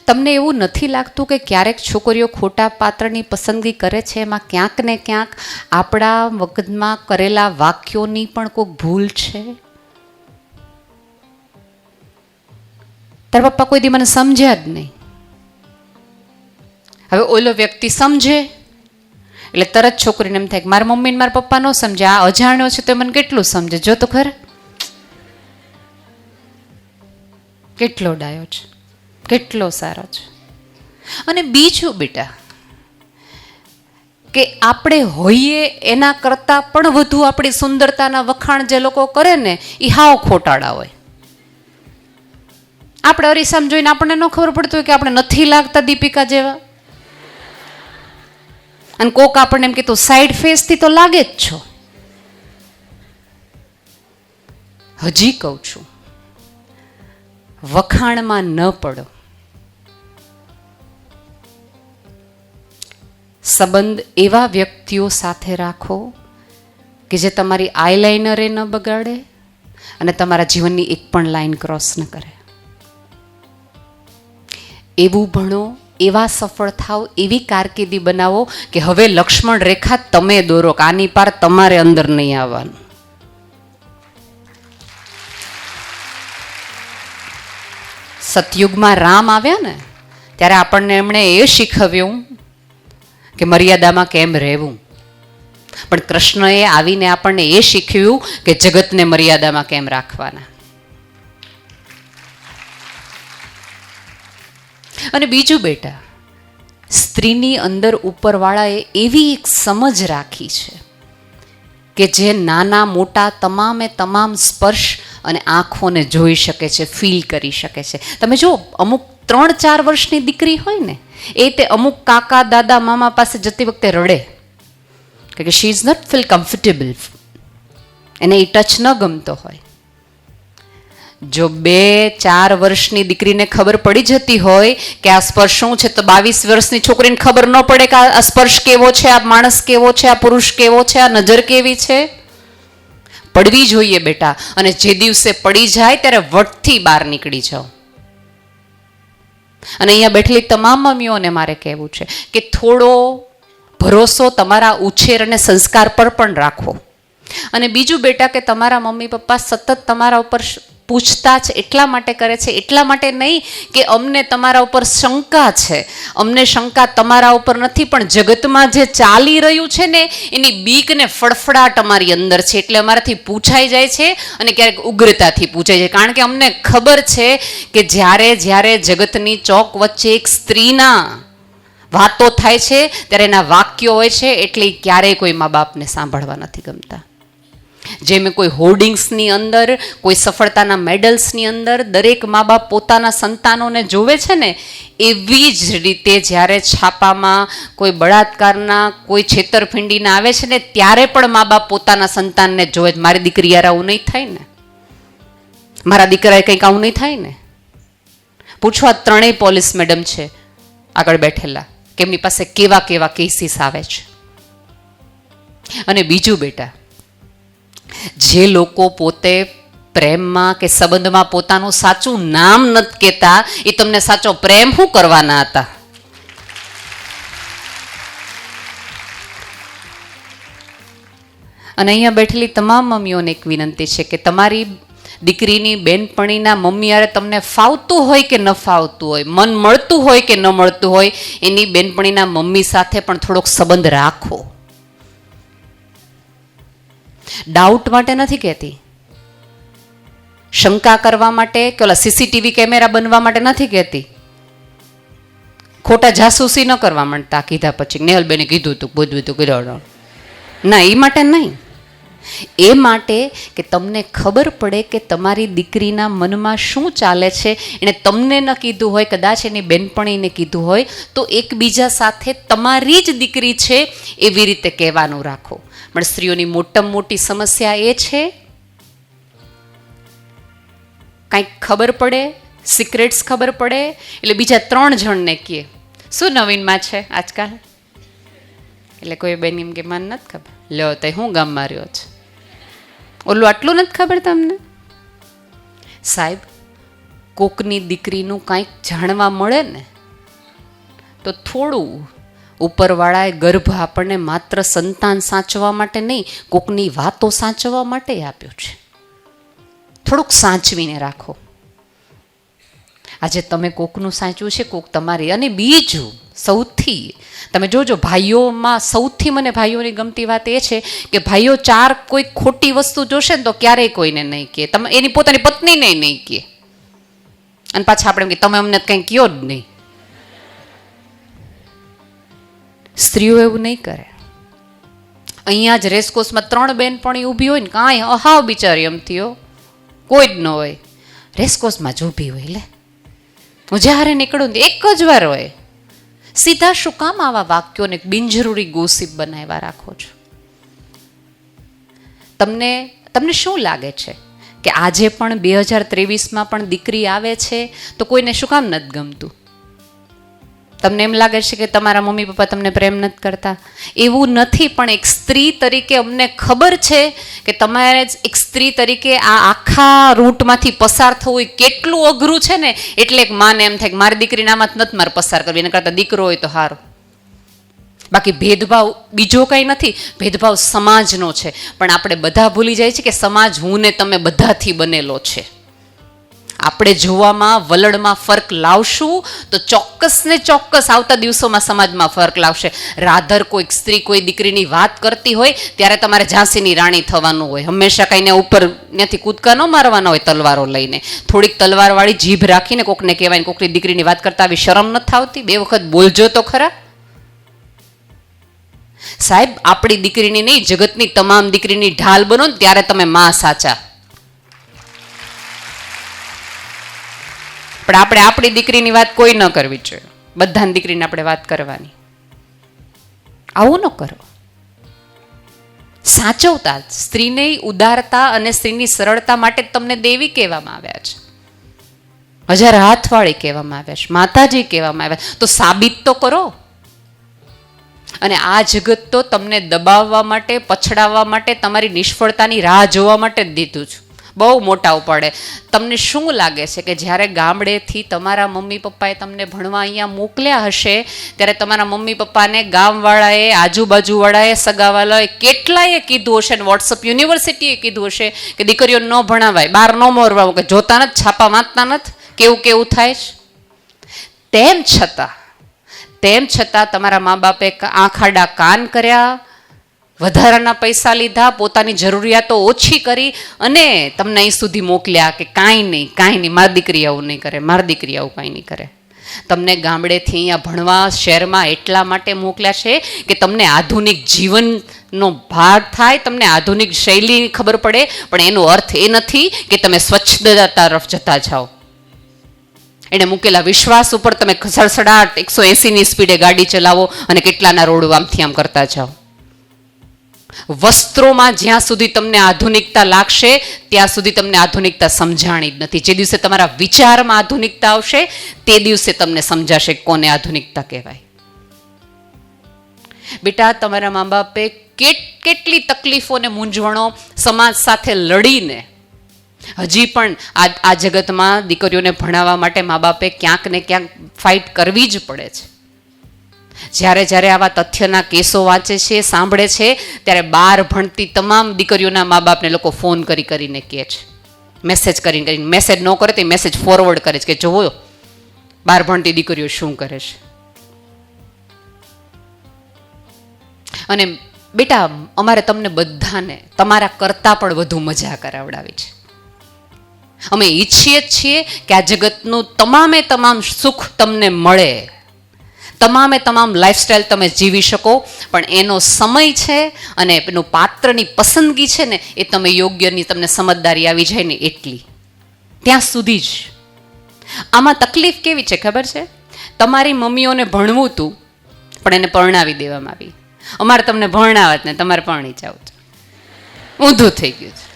તમને એવું નથી લાગતું કે ક્યારેક છોકરીઓ ખોટા પાત્રની પસંદગી કરે છે એમાં ક્યાંક ને ક્યાંક આપણા વખતમાં કરેલા વાક્યોની પણ કોઈક ભૂલ છે? તારા પપ્પા કોઈ દી મને સમજ્યા જ નહીં. હવે ઓલો વ્યક્તિ સમજે એટલે તરત છોકરીને એમ થાય કે મારા મમ્મી ને મારા પપ્પા ન સમજે, આ અજાણ્યો છે તો મને કેટલું સમજે, જો તો ખરે કેટલો ડાયો છે, કેટલો સારો છે. અને બીજું બેટા કે આપણે હોઈએ એના કરતાં પણ વધુ આપણી સુંદરતાના વખાણ જે લોકો કરે ને એ હાવ ખોટાડા હોય. આપણે અરીસામાં જોઈને આપણને ન ખબર પડતું હોય કે આપણે નથી લાગતા દીપિકા જેવા, અને કોક આપણને એમ કીધું સાઈડ ફેસથી તો લાગે જ છો. હજી કહું છું, વખાણમાં ન પડો. સંબંધ એવા વ્યક્તિઓ સાથે રાખો કે જે તમારી આઈલાઇનરે ન બગાડે અને તમારા જીવનની એક પણ લાઈન ક્રોસ ન કરે. એવું ભણો, એવા સફળ થાવ, એવી કારકિર્દી બનાવો કે હવે લક્ષ્મણ રેખા તમે દોરો કે આની પાર તમારે અંદર નહીં આવવાનું. સતયુગમાં રામ આવ્યા ને ત્યારે આપણને એમણે એ શીખવ્યું કે મર્યાદામાં કેમ રહેવું, પણ કૃષ્ણએ આવીને આપણને એ શીખવ્યું કે જગતને મર્યાદામાં કેમ રાખવાના. અને બીજું બેટા, સ્ત્રીની અંદર ઉપરવાળાએ એવી એક સમજ રાખી છે કે જે નાના મોટા તમામે તમામ સ્પર્શ અને આંખોને જોઈ શકે છે, ફીલ કરી શકે છે. તમે જો અમુક 3-4 વર્ષની દીકરી હોય ને એ તે અમુક કાકા દાદા મામા પાસે જતી વખતે રડે કે she is not feel comfortable, એને એ ટચ ન ગમતો હોય. જો 2-4 વર્ષની દીકરીને ખબર પડી જતી હોય કે આ સ્પર્શ શું છે, તો 22 વર્ષની છોકરીને ખબર ન પડે કે આ સ્પર્શ કેવો છે, આ માણસ કેવો છે, આ પુરુષ કેવો છે, આ નજર કેવી છે. પડવી જોઈએ બેટા, અને જે દિવસે પડી જાય ત્યારે વટથી બહાર નીકળી જાઓ. અને અહીંયા બેઠેલી તમામ મમ્મીઓને મારે કહેવું છે કે થોડો ભરોસો તમારા ઉછેર અને સંસ્કાર પર પણ રાખો. અને બીજું બેટા કે તમારા મમ્મી પપ્પા સતત તમારા ઉપર પૂછતાછ એટલા માટે કરે છે, એટલા માટે નહીં કે અમને તમારા ઉપર શંકા છે, અમને શંકા તમારા ઉપર નથી, પણ જગતમાં જે ચાલી રહ્યું છે ને એની બીક ને ફડફડાટ અમારી અંદર છે, એટલે અમારાથી પૂછાઈ જાય છે અને ક્યારેક ઉગ્રતાથી પૂછાય છે. કારણ કે અમને ખબર છે કે જ્યારે જ્યારે જગતની ચોક વચ્ચે એક સ્ત્રીના વાતો થાય છે ત્યારે એના વાક્યો હોય છે, એટલે ક્યારેય કોઈ મા બાપને સાંભળવા નથી ગમતા. જેમ કોઈ હોર્ડિંગ્સની અંદર, કોઈ સફળતાના મેડલ્સની અંદર દરેક મા બાપ પોતાના સંતાનોને જોવે છે ને, એવી જ રીતે જ્યારે છાપામાં કોઈ બળાત્કારના, કોઈ છેતરપિંડીના આવે છે ને ત્યારે પણ મા બાપ પોતાના સંતાનને જોવે. મારી દીકરી યાર આવું નહીં થાય ને, મારા દીકરાએ કંઈક આવું નહીં થાય ને. પૂછો, આ 3 પોલીસ મેડમ છે આગળ બેઠેલા, કે એમની પાસે કેવા કેવા કેસીસ આવે છે. અને બીજું બેટા, જે લોકો પોતે પ્રેમમાં કે સંબંધમાં પોતાનું સાચું નામ નથી કહેતા, એ તમને સાચો પ્રેમ શું કરવાના હતા? અને અહીંયા બેઠેલી તમામ મમ્મીઓને એક વિનંતી છે કે તમારી દીકરીની બેનપણીના મમ્મી યારે તમને ફાવતું હોય કે ન ફાવતું હોય, મન મળતું હોય કે ન મળતું હોય, એની બેનપણીના મમ્મી સાથે પણ થોડોક સંબંધ રાખો. ડાઉટ માટે નથી કહેતી, શંકા કરવા માટે કે ઓલા સીસીટીવી કેમેરા બનવા માટે નથી કહેતી, ખોટા જાસૂસી ન કરવા માંડતા કીધા પછી નેહલબેને કીધું હતું બધું હતું કીધું ના, એ માટે નહીં. એ માટે કે તમને ખબર પડે કે તમારી દીકરીના મનમાં શું ચાલે છે. એણે તમને ન કીધું હોય, કદાચ એની બેનપણીને કીધું હોય, તો એકબીજા સાથે તમારી જ દીકરી છે એવી રીતે કહેવાનું રાખો. પણ સ્ત્રીઓની મોટામાં મોટી સમસ્યા એ છે, કાંઈક ખબર પડે, સિક્રેટ્સ ખબર પડે એટલે બીજા 3 જણને કહે શું નવીનમાં છે આજકાલ. એટલે કોઈ બેન એમ કે મને નથી ખબર, લ્યો તો હું ગામમાં રહ્યો છે, ઓલું આટલું નથી ખબર તમને. સાહેબ, કોકની દીકરીનું કાંઈક જાણવા મળે ને તો થોડું ઉપરવાળાએ ગર્ભ આપણને માત્ર સંતાન સાચવવા માટે નહીં, કોકની વાતો સાચવવા માટે આપ્યો છે. થોડુંક સાચવીને રાખો. આજે તમે કોકનું સાચવું છે, કોક તમારી. અને બીજું સૌથી તમે જોજો, ભાઈઓમાં સૌથી મને ભાઈઓની ગમતી વાત એ છે કે ભાઈઓ ચાર કોઈ ખોટી વસ્તુ જોશે ને તો ક્યારેય કોઈને નહીં કહે. તમે એની પોતાની પત્નીને નહીં કહે. અને પાછા આપણે એમ કે તમે અમને કંઈ કહો જ નહીં. સ્ત્રીઓ એવું નહીં કરે. અહીંયા જ રેસકોર્સમાં 3 બહેનપણી ઊભી હોય ને, કાંઈ અહાવ બિચારી એમથી હો, કોઈ જ ન હોય. રેસકોર્સમાં જ ઊભી હોય. લે હું જ્યારે નીકળું ને એક જ વાર હોય. સીધા શું કામ આવા વાક્યોને બિનજરૂરી ગોસિપ બનાવ્યા રાખો છો? તમને શું લાગે છે કે આજે પણ 2023માં પણ દીકરી આવે છે તો કોઈને શું કામ નથી ગમતું? તમને એમ લાગે છે કે તમારા મમ્મી પપ્પા તમને પ્રેમ નથી કરતા? એવું નથી. પણ એક સ્ત્રી તરીકે અમને ખબર છે કે તમારે એક સ્ત્રી તરીકે આ આખા રૂટમાંથી પસાર થવું એ કેટલું અઘરું છે ને. એટલે એક માને એમ થાય કે મારી દીકરીને આમાં નથી મારે પસાર કરવી, એના કરતાં દીકરો હોય તો સારું. બાકી ભેદભાવ બીજો કંઈ નથી, ભેદભાવ સમાજનો છે. પણ આપણે બધા ભૂલી જાય છે કે સમાજ હું ને તમે બધાથી બનેલો છે. આપણે જોવામાં વલણમાં ફર્ક લાવશું તો ચોક્કસ ને ચોક્કસ આવતા દિવસોમાં સમાજમાં ફર્ક લાવશે. રાધર કોઈક સ્ત્રી કોઈ દીકરીની વાત કરતી હોય ત્યારે તમારે ઝાંસીની રાણી થવાનું હોય. હંમેશા કંઈને ઉપર ત્યાંથી કૂદકા ન મારવાના હોય તલવારો લઈને. થોડીક તલવારવાળી જીભ રાખીને કોકને કહેવાય, કોકની દીકરીની વાત કરતા આવી શરમ નથી આવતી? 2 વખત બોલજો તો ખરા. સાહેબ, આપણી દીકરીની નહીં, જગતની તમામ દીકરીની ઢાલ બનો ને ત્યારે તમે માં સાચા. પણ આપણે આપણી દીકરીની વાત કોઈ ન કરવી જોઈએ. બધાની દીકરીને આપણે વાત કરવાની. આવું ન કરો. સાચવતા સ્ત્રીને ઉદારતા અને સ્ત્રીની સરળતા માટે તમને દેવી કહેવામાં આવ્યા છે, 1000 હાથવાળી કહેવામાં આવ્યા છે, માતાજી કહેવામાં આવ્યા. તો સાબિત તો કરો. અને આ જગત તો તમને દબાવવા માટે, પછડાવવા માટે, તમારી નિષ્ફળતાની રાહ જોવા માટે જ દીધું છે. બહુ મોટા ઉપાડે. તમને શું લાગે છે કે જ્યારે ગામડેથી તમારા મમ્મી પપ્પાએ તમને ભણવા અહીંયા મોકલ્યા હશે ત્યારે તમારા મમ્મી પપ્પાને ગામવાળાએ, આજુબાજુવાળાએ, સગાવાલાએ કેટલાએ કીધું હશે ને વોટ્સઅપ યુનિવર્સિટીએ કીધું હશે કે દીકરીઓને ન ભણાવાય, બહાર ન મોરવા, કે જોતા નથી, છાપા વાંચતા નથી, કેવું કેવું થાય છે. તેમ છતાં તમારા મા બાપે આંખાડા કાન કર્યા, વધારાના પૈસા લીધા, પોતાની જરૂરિયાતો ઓછી કરી અને તમને અહીં સુધી મોકલ્યા કે કાંઈ નહીં, મારી દીકરી આવું નહીં કરે, મારી દીકરી આવું કાંઈ નહીં કરે. તમને ગામડેથી અહીંયા ભણવા શહેરમાં એટલા માટે મોકલ્યા છે કે તમને આધુનિક જીવનનો ભાર થાય, તમને આધુનિક શૈલીની ખબર પડે. પણ એનો અર્થ એ નથી કે તમે સ્વચ્છતા તરફ જતા જાઓ. એને મૂકેલા વિશ્વાસ ઉપર તમે સડસડાટ 180ની સ્પીડે ગાડી ચલાવો અને કેટલાના રોડ આમથી આમ કરતા જાઓ. વસ્ત્રોમાં જ્યાં સુધી તમને આધુનિકતા લાગશે ત્યાં સુધી તમને આધુનિકતા સમજાણી જ નથી. જે દિવસે તમારા વિચારમાં આધુનિકતા આવશે તે દિવસે તમને સમજાશે કોને આધુનિકતા કહેવાય. બેટા, તમારા મા બાપે કેટલી તકલીફો ને મૂંઝવણો સમાજ સાથે લડીને હજી પણ આ જગતમાં દીકરીઓને ભણાવવા માટે મા બાપે ક્યાંક ને ક્યાંક ફાઇટ કરવી જ પડે છે. જ્યારે આવા તથ્યના કેસો વાંચે છે, સાંભળે છે, ત્યારે 12 ભણતી તમામ દીકરીઓના મા બાપને લોકો ફોન કરીને કહે છે, મેસેજ કરીને, મેસેજ ન કરે તો મેસેજ ફોરવર્ડ કરે છે કે જુઓ 12 ભણતી દીકરીઓ શું કરે છે. અને બેટા, અમારે તમને બધાને તમારા કરતાં પણ વધુ મજા કરાવડાવી છે. અમે ઈચ્છીએ જ છીએ કે આ જગતનું તમામે તમામ સુખ તમને મળે, તમામે તમામ લાઈફસ્ટાઈલ તમે જીવી શકો. પણ એનો સમય છે અને એનું પાત્રની પસંદગી છે ને એ તમે યોગ્યની તમને સમજદારી આવી જાય ને એટલી, ત્યાં સુધી જ. આમાં તકલીફ કેવી છે ખબર છે? તમારી મમ્મીઓને ભણવું હતું પણ એને પરણાવી દેવામાં આવી. અમારે તમને ભણાવત ને તમારે પરણી જાવ, ઊંધું થઈ ગયું છે.